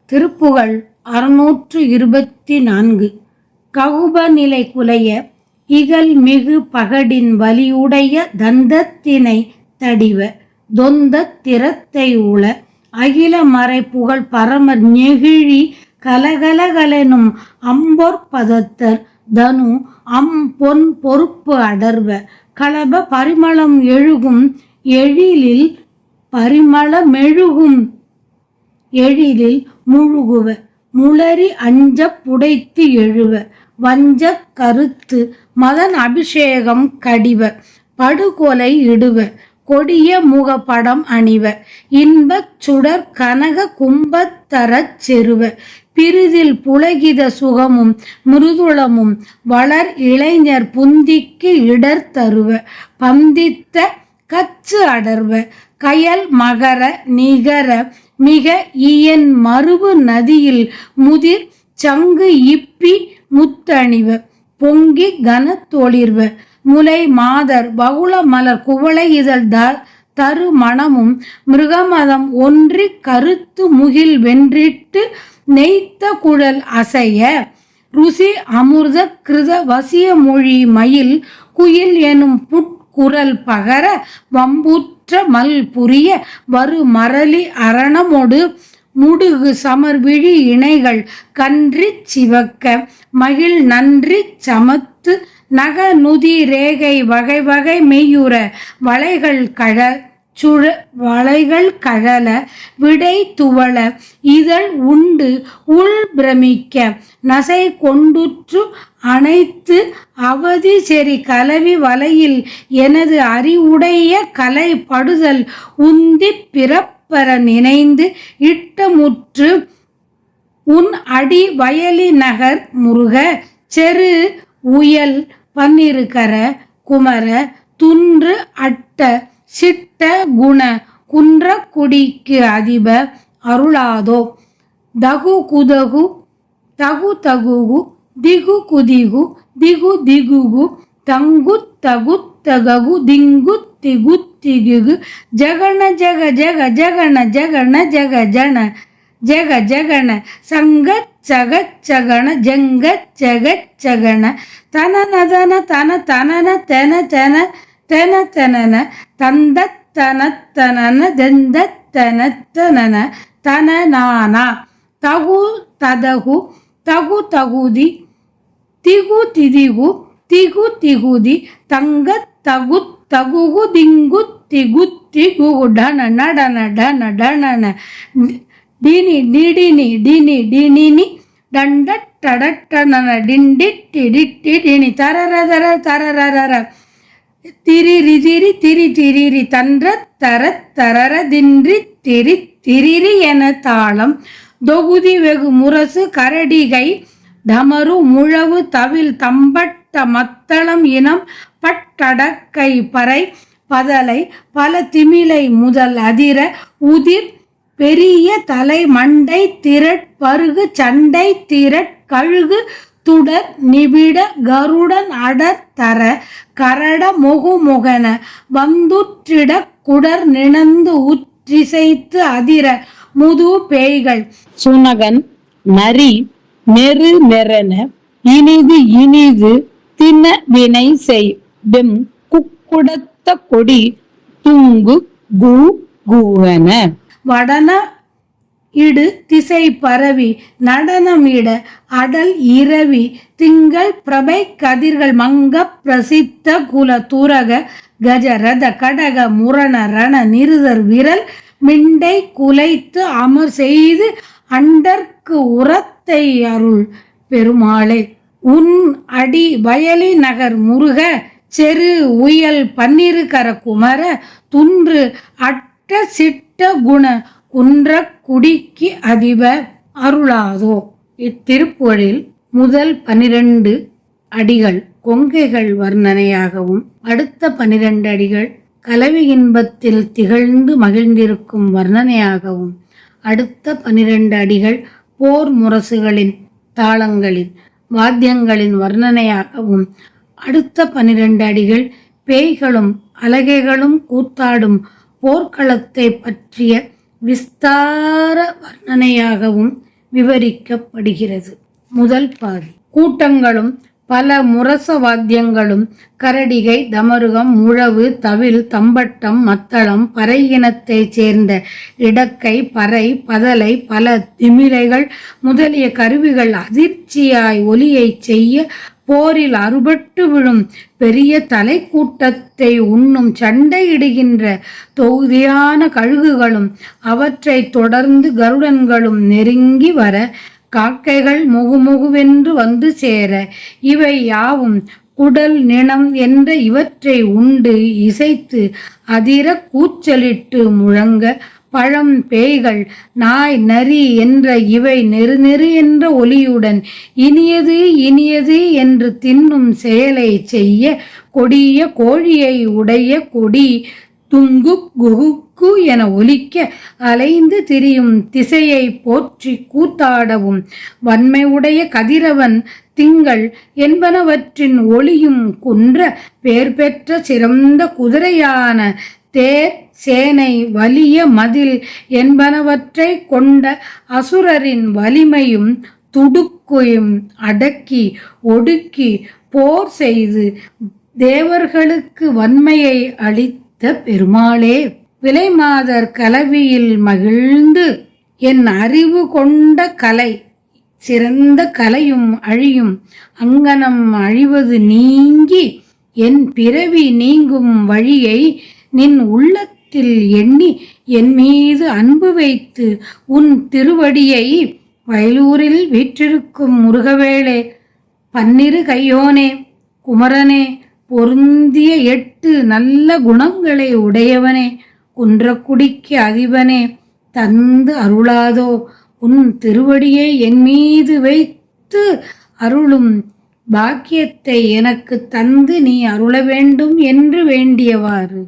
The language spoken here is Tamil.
திருப்புகழ் 624. ககுப நிலை குலைய இகல் மிகு பகடின் வலியுடைய தந்தத்தினை தடிவ தொந்தத் திறத்தை உள அகில மறை புகழ் பரமர் நெகிழி கலகலகலெனும் அம்பொற் பதத்தர் தனு பொன் பொறுப்பு அடர்வ களப பரிமளம் எழுகும் எழிலில் பரிமளமெழுகும் எழிலில் முழுகுவ முளரி அஞ்சப் புடைத்து எழுவ வஞ்சக் கருத்து மதன் அபிஷேகம் கடிவ படுகொலை இடுவ கொடிய முகப்படம் அணிவ இன்பச் சுடர் கனக கும்பத்தரச் செருவ பிரிதில் புலகித சுகமும் மிருதுளமும் வளர் இளைஞர் புந்திக்கு இடர் தருவ பந்தித்த கச்சு அடர்வ கயல் மகர நிகர மிக இயன் மருவு நதியில் முதிர் சங்கு இப்பி முத்தணிவ பொங்கி கனத்தொளிர்வ முலை மாதர் பகுள மலர் குவளை இதழ் தரு மணமும் மிருகமதம் ஒன்றி கருத்து முகில் வென்றிட்டு நெய்த்த குழல் அசைய ருசி அமிர்த கிருத வசிய மொழி மயில் குயில் எனும் புட்குரல் பகர வம்புற்ற மல் புரிய வரு மரளி அரணமொடு முடுகு சமர்விழி இணைகள் கன்றி சிவக்க மகிழ் நன்றி சமத்து நக நுதி ரேகை வகை வகை மெய்யுற வளைகள் கழல விடை துவள இதழ் உண்டு உள் பிரமிக்க நசை கொண்டுற்று அனைத்து அவதி செறி கலவி வலையில் எனது அறிவுடைய கலை படுதல் உந்தி பிறப்பற நினைந்து இட்டமுற்று உன் அடி வயலி நகர் முருக செரு உயல் பன்னிருகர குமர துன்று அட்ட சிட்ட குண குன்ற குடிக்கு அதிப அருளாதோ தகு குதகு தகு தகுகு திகு குதிகு திகு திகுகு தங்கு தகு தககு திங்கு திகு திகுகு ஜகண ஜக ஜக ஜகண ஜகண ஜக ஜன ஜக ஜகண சங்க சக சகண ஜங்க ஜக ஜகண தனநதன தன தனன தென தென தென தெனன தந்த தன தனன தெந்த தென தெனன தனநானா தகு ததகு தகு தகுதி திகு திதிகு திகு திகுதி தங்க தகு தகுகு திங்கு திகு திகுகு டன நடன டன டனன டினி டிடினி டினி டினினி டண்ட டடட்டன டிண்டிட்டி டிட்டி டினி தரரதர தரரர திரிரி திரி திரி திரிரி தன்ற தர தரர தின்றி திரி திரிரி என தாளம் தொகுதி வெகு முரசு கரடிகை தமரு முழவு தவில் தம்பட்ட மத்தளம் இனம் பட்டடக்கை பறை பதலை பல திமிலை முதல் அதிர உதிர் பெரிய தலை மண்டை திரட் பருகு சண்டை திரட் கழுகு துடர் நிபிட கருடன் அடர் தர கரட முகுமுகன வந்துற்றிட குடர் நிணந்து உற்றிசைத்து அதிர முது பேய்கள் சுனகன் நரி நெரு நெறன இனிது இனிது தின வினை செய் வெம் குக்குடத்த கொடி தூங்கு கு குவன வடன இடு திசை பரவி நடனம் இட அடல் இரவி திங்கள் பிரபை கதிர்கள் மங்க பிரசித்த குல தூரக கஜ ரத கடக முரண ரண நிருதர் விரல் மிண்டை குலைத்து அமர் செய்து அண்டர்க்கு உரத்தை அருள் பெருமாளே உன் அடி வயலி நகர் முருக செரு உயல் பன்னிருகர குமர துன்று அட்ட சிட்ட குண குன்ற குடிக்கு அதிப அருளாதோ. இத்திருப்புகழில் முதல் 12 அடிகள் கொங்கைகள் வர்ணனையாகவும் அடுத்த 12 அடிகள் கலவி இன்பத்தில் திகழ்ந்து மகிழ்ந்திருக்கும் வர்ணனையாகவும் அடுத்த 12 அடிகள் போர் முரசுகளின் தாளங்களின் வாத்தியங்களின் வர்ணனையாகவும் அடுத்த 12 அடிகள் பேய்களும் அலகைகளும் கூத்தாடும் போர்க்களத்தை பற்றிய விஸ்தார வர்ணனையாகவும் விவரிக்கப்படுகிறது. முதல் பாதி. கூட்டங்களும் பல முரச வாத்தியங்களும் கரடிகை, தமருகம், முழவு, தவில், தம்பட்டம், மத்தளம், பறை இனத்தைச் சேர்ந்த இடக்கை, பறை, பதலை, பல திமிரைகள் முதலிய கருவிகள் அதிர்ச்சியாய் ஒலியைச் செய்ய போரில் அறுபட்டு விழும் பெரிய தலை கூட்டத்தை உண்ணும் சண்டையிடுகின்ற தொகுதியான கழுகுகளும் அவற்றை தொடர்ந்து கருடன்களும் நெருங்கி வர காக்கைகள் முகுமுகுவென்று வந்து சேர இவை யாவும் குடல் நிணம் என்ற இவற்றை உண்டு இசைத்து அதிர கூச்சலிட்டு முழங்க பழம், பேய்கள், நாய், நரி என்ற இவை நெரு நெரு என்ற ஒலியுடன் இனியது இனியது என்று தின்னும் செயலை செய்ய கொடிய கோழியை உடைய கொடி துங்கு குகுக்கு என ஒலிக்க அலைந்து திரியும் திசையை போற்றி கூத்தாடவும் வன்மை உடைய கதிரவன், திங்கள் என்பனவற்றின் ஒளியும் குன்ற பேர் பெற்ற சிறந்த குதிரையான தேர், சேனை, வலிய மதில் என்பனவற்றை கொண்ட அசுரரின் வலிமையும் துடுக்கையும் அடக்கி ஒடுக்கி போர் செய்து தேவர்களுக்கு வன்மையை அளித்த பெருமாளே, விலைமாதர் கலவியில் மகிழ்ந்து என் அறிவு கொண்ட கலை சிறந்த கலையும் அழியும் அங்கனம் அழிவது நீங்கி என் பிறவி நீங்கும் வழியை நின் உள்ளத்தில் எண்ணி என் மீது அன்பு வைத்து உன் திருவடியை வயலூரில் வீற்றிருக்கும் முருகவேளே, பன்னிரு கையோனே, குமரனே, பொருந்திய 8 நல்ல குணங்களை உடையவனே, குன்றக்குடிக்கு அதிபனே, தந்து அருளாதோ உன் திருவடியை என் மீது வைத்து அருளும் பாக்கியத்தை எனக்கு தந்து நீ அருள வேண்டும் என்று வேண்டியவாறு.